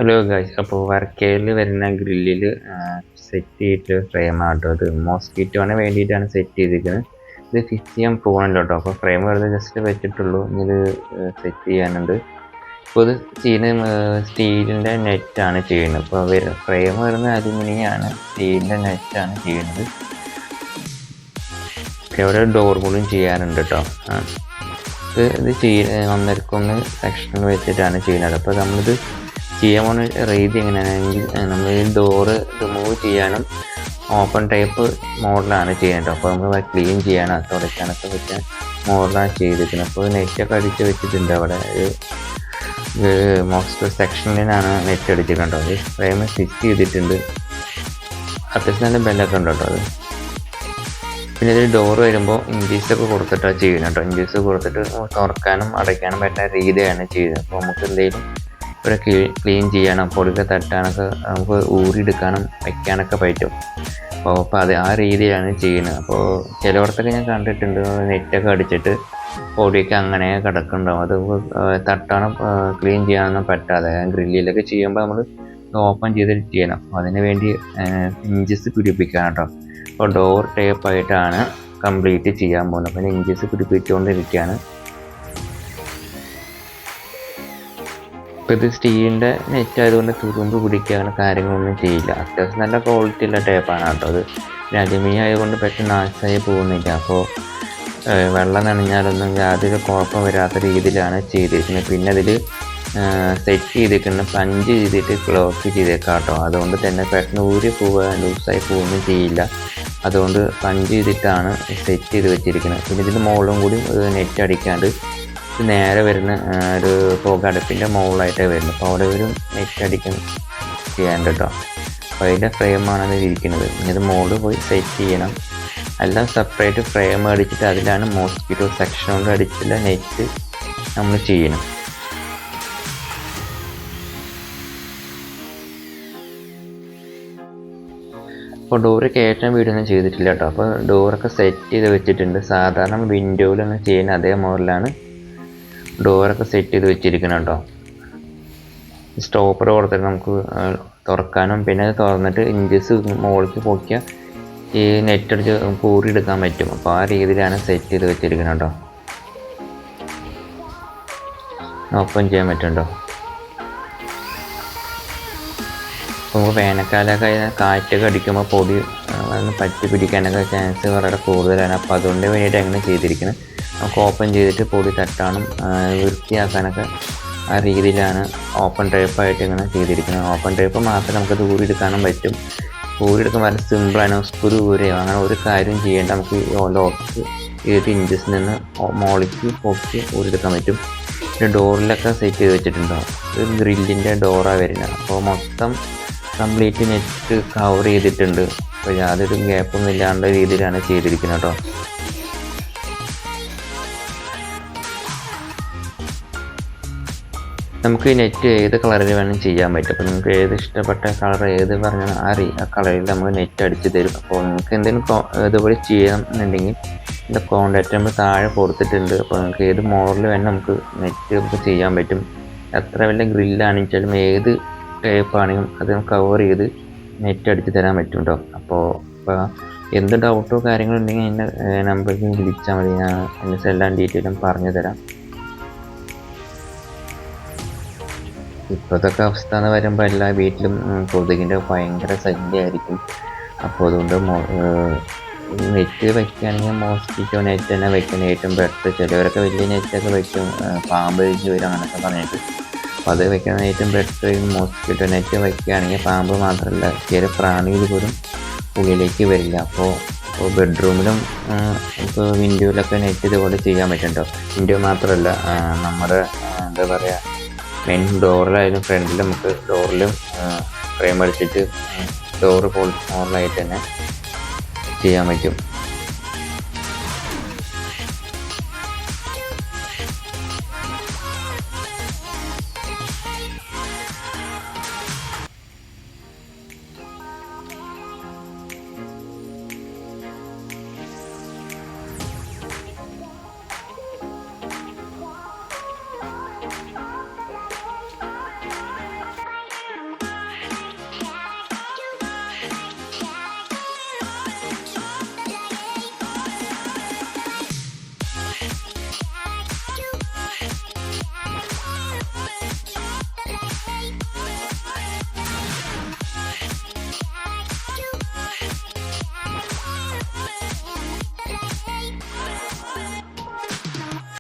Hello guys, അപ്പോൾ വർക്കയിൽ വരുന്ന ഗ്രില്ലിൽ set ചെയ്തിട്ട് ഫ്രെയിമാട്ടോ. അത് മോസ്കിറ്റോനെ വേണ്ടിയിട്ടാണ് സെറ്റ് ചെയ്തിരിക്കുന്നത്. ഇത് ഫിക്സ് ചെയ്യാൻ പോകണല്ലോ കേട്ടോ. അപ്പോൾ ഫ്രെയിം വെറുതെ ജസ്റ്റ് വെച്ചിട്ടുള്ളൂ. ഇത് സെറ്റ് ചെയ്യാനുണ്ട്. അപ്പോൾ ഇത് ചെയ്യുന്ന സ്റ്റീലിൻ്റെ നെറ്റാണ് ചെയ്യുന്നത്. അപ്പോൾ ഫ്രെയിം വരുന്ന അലുമിനിയാണ്, സ്റ്റീലിൻ്റെ നെറ്റാണ് ചെയ്യുന്നത്. ഇവിടെ ഡോർ കൂടിയും ചെയ്യാറുണ്ട് കേട്ടോ. ഇത് 1.1 സെക്ഷനിൽ വെച്ചിട്ടാണ് ചെയ്യുന്നത്. അപ്പോൾ നമ്മളിത് ചെയ്യാൻ പോകുന്ന രീതി എങ്ങനെയാണെങ്കിൽ നമ്മൾ ഈ ഡോറ് റിമൂവ് ചെയ്യാനും ഓപ്പൺ ടൈപ്പ് മോഡലാണ് ചെയ്യുന്നത്. അപ്പോൾ നമ്മൾ ക്ലീൻ ചെയ്യാനും തുടയ്ക്കാനൊക്കെ പറ്റിയ മോഡലാണ് ചെയ്തിരിക്കുന്നത്. അപ്പോൾ നെറ്റൊക്കെ അടിച്ച് വെച്ചിട്ടുണ്ട്. അവിടെ മോസ്റ്റ് സെക്ഷനിലാണ് നെറ്റ് അടിച്ചിട്ടുണ്ടോ. അത് ഫ്രെയിം ഫിക്സ് ചെയ്തിട്ടുണ്ട്. അത്യാവശ്യം നല്ല ബെല്ലൊക്കെ ഉണ്ട് കേട്ടോ. അത് പിന്നെ ഇതിൽ ഡോറ് വരുമ്പോൾ ഇഞ്ചീസൊക്കെ കൊടുത്തിട്ടാണ് ചെയ്യുന്നത് കേട്ടോ. ഇഞ്ചീസ് കൊടുത്തിട്ട് തുറക്കാനും അടയ്ക്കാനും പറ്റുന്ന രീതിയാണ് ചെയ്യുന്നത്. അപ്പോൾ നമുക്ക് എന്തെങ്കിലും ഇവിടെ ക്ലീൻ ചെയ്യാനും പൊടിയൊക്കെ തട്ടാനൊക്കെ നമുക്ക് ഊരിയെടുക്കാനും വയ്ക്കാനൊക്കെ പറ്റും. അപ്പോൾ അത് ആ രീതിയിലാണ് ചെയ്യുന്നത്. അപ്പോൾ ചിലയിടത്തൊക്കെ ഞാൻ കണ്ടിട്ടുണ്ട് നെറ്റൊക്കെ അടിച്ചിട്ട് പൊടിയൊക്കെ അങ്ങനെ കിടക്കുന്നുണ്ടാവും. അത് തട്ടാനും ക്ലീൻ ചെയ്യാനൊന്നും പറ്റാതെ ഗ്രില്ലിലൊക്കെ ചെയ്യുമ്പോൾ നമ്മൾ ഓപ്പൺ ചെയ്തിട്ട് ചെയ്യണം. അപ്പോൾ അതിന് വേണ്ടി ഇഞ്ചസ് പിടിപ്പിക്കണം കേട്ടോ. അപ്പോൾ ഡോർ ടേപ്പായിട്ടാണ് കംപ്ലീറ്റ് ചെയ്യാൻ പോകുന്നത്. അപ്പോൾ ഇഞ്ചസ് പിടിപ്പിച്ചുകൊണ്ടിരിക്കുകയാണ്. ഇപ്പോൾ ഇത് സ്റ്റീലിൻ്റെ നെറ്റ് ആയതുകൊണ്ട് തുരുമ്പ് പിടിക്കുക അങ്ങനെ കാര്യങ്ങളൊന്നും ചെയ്യില്ല. അത്യാവശ്യം നല്ല ക്വാളിറ്റിയുള്ള ടേപ്പാണ് കേട്ടോ. അത് അലുമിനിയം ആയതുകൊണ്ട് പെട്ടെന്ന് നാശമായി പോകുന്നില്ല. അപ്പോൾ വെള്ളം നനഞ്ഞാലൊന്നും യാതൊരു കുഴപ്പം വരാത്ത രീതിയിലാണ് ചെയ്തിരിക്കുന്നത്. പിന്നെ അതിൽ സെറ്റ് ചെയ്തിരിക്കുന്ന പഞ്ച് ചെയ്തിട്ട് ക്ലോസ് ചെയ്തേക്കാം കേട്ടോ. അതുകൊണ്ട് തന്നെ പെട്ടെന്ന് ഊരി പോവുക ലൂസായി പോവുകയൊന്നും ചെയ്യില്ല. അതുകൊണ്ട് പഞ്ച് ചെയ്തിട്ടാണ് സെറ്റ് ചെയ്ത് വെച്ചിരിക്കുന്നത്. പിന്നെ ഇതിൻ്റെ മുകളിലും കൂടി നെറ്റ് അടിക്കാണ്ട് നേരെ വരുന്ന ഒരു പുകടുപ്പിൻ്റെ മുകളിലായിട്ടാണ് വരുന്നത്. അപ്പോൾ അവിടെ ഒരു നെറ്റ് അടിക്കാൻ ചെയ്യാണ്ട് കേട്ടോ. അപ്പോൾ അതിൻ്റെ ഫ്രെയിമാണ് അത് ഇരിക്കുന്നത്. ഇത് മുകളിൽ പോയി സെറ്റ് ചെയ്യണം. എല്ലാം സെപ്പറേറ്റ് ഫ്രെയിം അടിച്ചിട്ട് അതിലാണ് മോസ്കിറ്റോ സെക്ഷൻ കൊണ്ട് അടിച്ചുള്ള നെറ്റ് നമ്മൾ ചെയ്യണം. അപ്പോൾ ഡോറ് കയറ്റാൻ വീടൊന്നും ചെയ്തിട്ടില്ല കേട്ടോ. അപ്പോൾ ഡോറൊക്കെ സെറ്റ് ചെയ്ത് വെച്ചിട്ടുണ്ട്. സാധാരണ വിൻഡോയിലൊന്നും ചെയ്യുന്ന അതേ മോഡലാണ് ഡോറൊക്കെ സെറ്റ് ചെയ്ത് വെച്ചിരിക്കണം കേട്ടോ. സ്റ്റോപ്പർ കൊടുത്തിട്ട് നമുക്ക് തുറക്കാനും പിന്നെ അത് തുറന്നിട്ട് ഇഞ്ചസ് മുകളിലേക്ക് പൊക്കിയാൽ ഈ നെറ്റ് അടിച്ച് പൂരി എടുക്കാൻ പറ്റും. അപ്പോൾ ആ രീതിയിലാണ് സെറ്റ് ചെയ്ത് വെച്ചിരിക്കണം കേട്ടോ. ഓപ്പൺ ചെയ്യാൻ പറ്റുന്നുണ്ടോ. നമുക്ക് വേനൽക്കാലമൊക്കെ കാറ്റൊക്കെ അടിക്കുമ്പോൾ പൊടി പറ്റി പിടിക്കാനൊക്കെ ചാൻസ് വളരെ കൂടുതലാണ്. അപ്പോൾ അതുകൊണ്ട് വേണ്ടിയിട്ട് എങ്ങനെ ചെയ്തിരിക്കുന്നത് നമുക്ക് ഓപ്പൺ ചെയ്തിട്ട് പൊടി തട്ടാനും വൃത്തിയാക്കാനൊക്കെ ആ രീതിയിലാണ് ഓപ്പൺ ടൈപ്പായിട്ട് ഇങ്ങനെ ചെയ്തിരിക്കുന്നത്. ഓപ്പൺ ടൈപ്പ് മാത്രമേ നമുക്കത് ഊരിയെടുക്കാനും പറ്റും. ഊരിയെടുക്കാൻ വളരെ സിമ്പിളാണ്. സ്ക്രൂ ഊരുകയോ അങ്ങനെ ഒരു കാര്യം ചെയ്യേണ്ട. നമുക്ക് ലോക്ക് 7 ഇഞ്ചസിൽ നിന്ന് മോളിക്ക് പൊക്കി ഊരിയെടുക്കാൻ പറ്റും. പിന്നെ ഡോറിലൊക്കെ സെറ്റ് ചെയ്ത് വെച്ചിട്ടുണ്ടോ. ഇത് ഗ്രില്ലിൻ്റെ ഡോറാണ് വരുന്നത്. അപ്പോൾ മൊത്തം കംപ്ലീറ്റ് നെറ്റ് കവർ ചെയ്തിട്ടുണ്ട്. അപ്പോൾ യാതൊരു ഗ്യാപ്പൊന്നും ഇല്ലാണ്ട രീതിയിലാണ് ചെയ്തിരിക്കുന്നത് കേട്ടോ. നമുക്ക് നെറ്റ് ഏത് കളറിൽ വേണമെങ്കിലും ചെയ്യാൻ പറ്റും. അപ്പോൾ നിങ്ങൾക്ക് ഏത് ഇഷ്ടപ്പെട്ട കളർ ഏത് പറഞ്ഞാൽ ആ കളറിൽ നമുക്ക് നെറ്റ് അടിച്ച് തരും. അപ്പോൾ നിങ്ങൾക്ക് എന്തെങ്കിലും ഇതുപോലെ ചെയ്യണം എന്നുണ്ടെങ്കിൽ ഇതിൻ്റെ കോൺടാക്റ്റ് നമ്പർ താഴെ കൊടുത്തിട്ടുണ്ട്. അപ്പോൾ നിങ്ങൾക്ക് ഏത് മോഡൽ വേണം നമുക്ക് നെറ്റ് നമുക്ക് ചെയ്യാൻ പറ്റും. എത്ര വലിയ ഗ്രില്ലാണെങ്കിലും ഏത് ടൈപ്പാണെങ്കിലും അത് കവർ ചെയ്ത് നെറ്റ് അടിച്ച് തരാൻ പറ്റും കേട്ടോ. അപ്പോൾ എന്ത് ഡൗട്ടോ കാര്യങ്ങളുണ്ടെങ്കിൽ എൻ്റെ നമ്പറിൽ വിളിച്ചാൽ മതി. ഞാൻ എൻ്റെ എല്ലാം ഡീറ്റെയിലും പറഞ്ഞു തരാം. ഇപ്പോഴത്തെ അവസ്ഥ എന്ന് വരുമ്പോൾ എല്ലാ വീട്ടിലും കൊതുകിൻ്റെ ഭയങ്കര ശല്യമായിരിക്കും. അപ്പോൾ അതുകൊണ്ട് നെറ്റ് വയ്ക്കുകയാണെങ്കിൽ മോസ്കിറ്റോ നെറ്റ് തന്നെ വയ്ക്കണം ഏറ്റവും ബെറ്റർ. ചിലവരൊക്കെ വലിയ നെറ്റൊക്കെ വയ്ക്കും, പാമ്പ് കഴിച്ച് വരും അങ്ങനെയൊക്കെ പറഞ്ഞിട്ട്. അപ്പോൾ അത് വയ്ക്കുന്ന ഏറ്റവും ബെറ്റർ മോസ്കിറ്റോ നെറ്റ് വയ്ക്കുകയാണെങ്കിൽ പാമ്പ് മാത്രമല്ല ചില പ്രാണികൾ പോലും ഉള്ളിലേക്ക് വരില്ല. അപ്പോൾ ബെഡ്റൂമിലും ഇപ്പോൾ വിൻഡോയിലൊക്കെ നെറ്റ് ഇതുപോലെ ചെയ്യാൻ പറ്റുന്നുണ്ടോ. വിൻഡോ മാത്രമല്ല നമ്മുടെ എന്താ പറയുക മെയിൻ ഡോറിലായാലും ഫ്രണ്ടിൽ നമുക്ക് ഡോറിലും ഫ്രെയിം അടിച്ചിട്ട് ഡോറ് മോഡലായിട്ട് തന്നെ ചെയ്യാൻ പറ്റും.